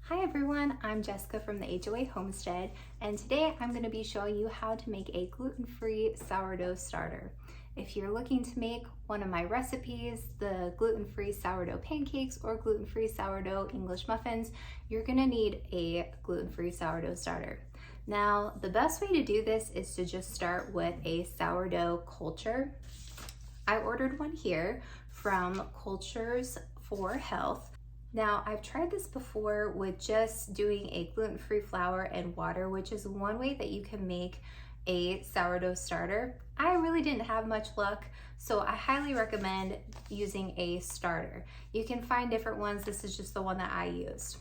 Hi everyone, I'm Jessica from the HOA Homestead, and today I'm going to be showing you how to make a gluten-free sourdough starter. If you're looking to make one of my recipes, the gluten-free sourdough pancakes or gluten-free sourdough English muffins, you're going to need a gluten-free sourdough starter. Now, the best way to do this is to just start with a sourdough culture. I ordered one here from Cultures for Health. Now, I've tried this before with just doing a gluten-free flour and water, which is one way that you can make a sourdough starter. I really didn't have much luck, so I highly recommend using a starter. You can find different ones. This is just the one that I used.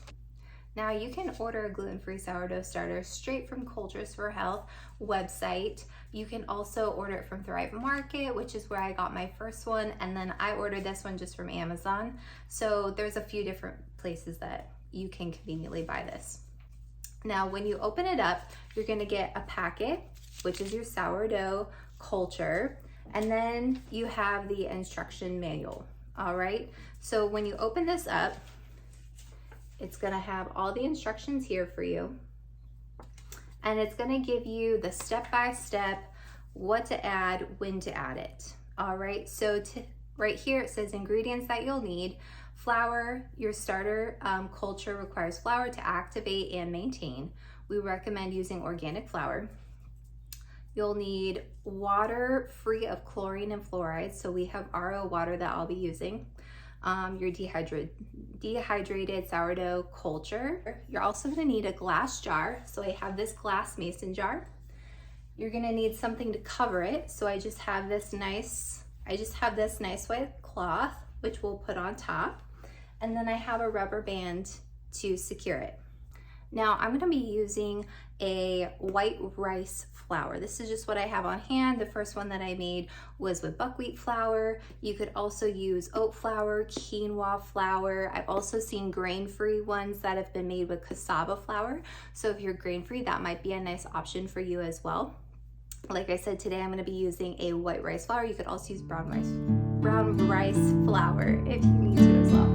Now, you can order a gluten-free sourdough starter straight from Cultures for Health website. You can also order it from Thrive Market, which is where I got my first one, and then I ordered this one just from Amazon. So there's a few different places that you can conveniently buy this. Now, when you open it up, you're gonna get a packet, which is your sourdough culture, and then you have the instruction manual, all right? So when you open this up, it's gonna have all the instructions here for you, and it's gonna give you the step-by-step what to add, when to add it. All right, so right here it says ingredients that you'll need. Flour, your starter culture requires flour to activate and maintain. We recommend using organic flour. You'll need water free of chlorine and fluoride, so we have RO water that I'll be using. Your dehydrated sourdough culture. You're also gonna need a glass jar. So I have this glass mason jar. You're gonna need something to cover it. So I just have this nice white cloth, which we'll put on top. And then I have a rubber band to secure it. Now I'm gonna be using a white rice flour. This is just what I have on hand. The first one that I made was with buckwheat flour. You could also use oat flour, quinoa flour. I've also seen grain-free ones that have been made with cassava flour. So if you're grain-free, that might be a nice option for you as well. Like I said, today I'm gonna be using a white rice flour. You could also use brown rice flour if you need to as well.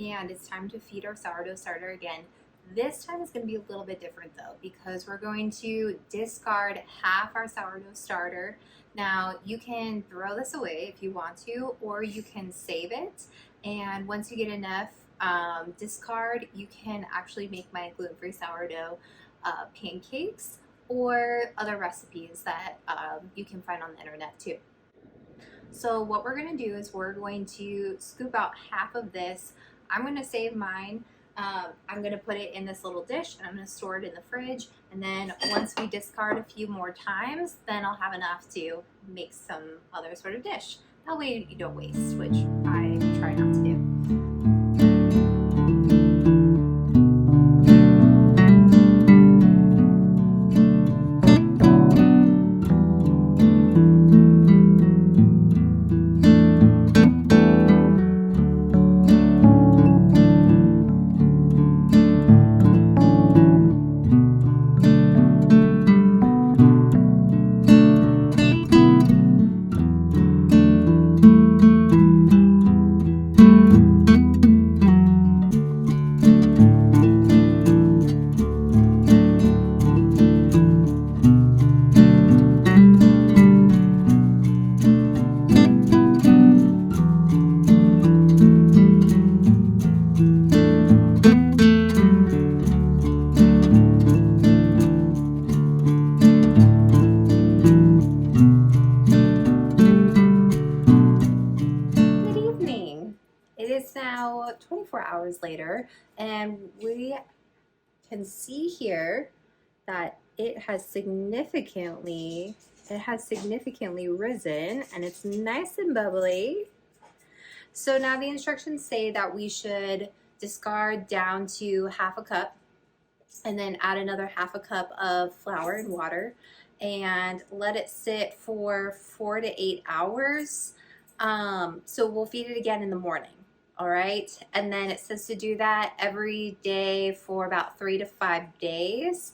and it's time to feed our sourdough starter again. This time is going to be a little bit different though, because we're going to discard half our sourdough starter. Now you can throw this away if you want to, or you can save it, and once you get enough discard, you can actually make my gluten-free sourdough pancakes or other recipes that you can find on the internet too. So what we're going to do is we're going to scoop out half of this. I'm going to save mine. I'm going to put it in this little dish and I'm going to store it in the fridge, and then once we discard a few more times, then I'll have enough to make some other sort of dish. That way you don't waste, which I try not to do. It is now 24 hours later, and we can see here that it has significantly risen, and it's nice and bubbly. So now the instructions say that we should discard down to half a cup and then add another half a cup of flour and water and let it sit for 4 to 8 hours. So we'll feed it again in the morning. All right, and then it says to do that every day for about 3 to 5 days.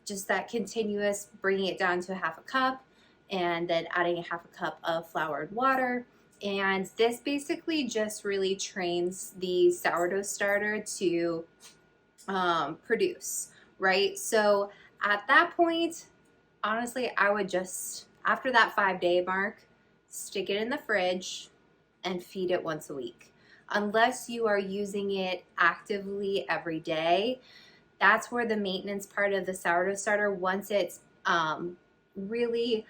Just that continuous, bringing it down to half a cup and then adding a half a cup of flour and water. And this basically just really trains the sourdough starter to produce, right? So at that point, honestly, I would just, after that 5-day mark, stick it in the fridge and feed it once a week. Unless you are using it actively every day, that's where the maintenance part of the sourdough starter, once it's really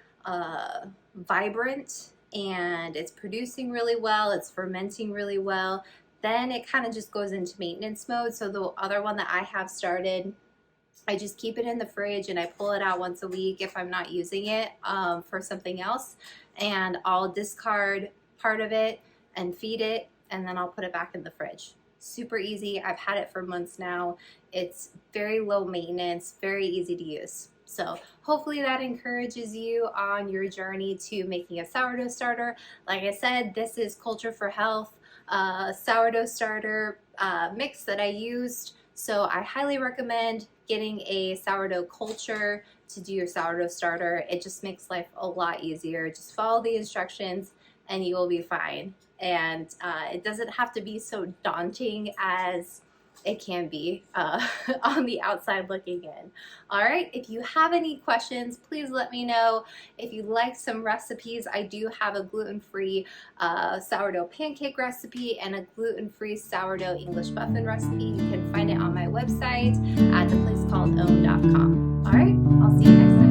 vibrant and it's producing really well, it's fermenting really well, then it kind of just goes into maintenance mode. So the other one that I have started, I just keep it in the fridge and I pull it out once a week if I'm not using it for something else, and I'll discard part of it and feed it, and then I'll put it back in the fridge. Super easy. I've had it for months now. It's very low maintenance, very easy to use. So hopefully that encourages you on your journey to making a sourdough starter. Like I said, this is Culture for Health sourdough starter mix that I used. So I highly recommend getting a sourdough culture to do your sourdough starter. It just makes life a lot easier. Just follow the instructions and you will be fine. And it doesn't have to be so daunting as it can be on the outside looking in. All right, if you have any questions, please let me know. If you like some recipes, I do have a gluten-free sourdough pancake recipe and a gluten-free sourdough English muffin recipe. You can find it on my website at theplacecalledOwn.com. All right, I'll see you next time.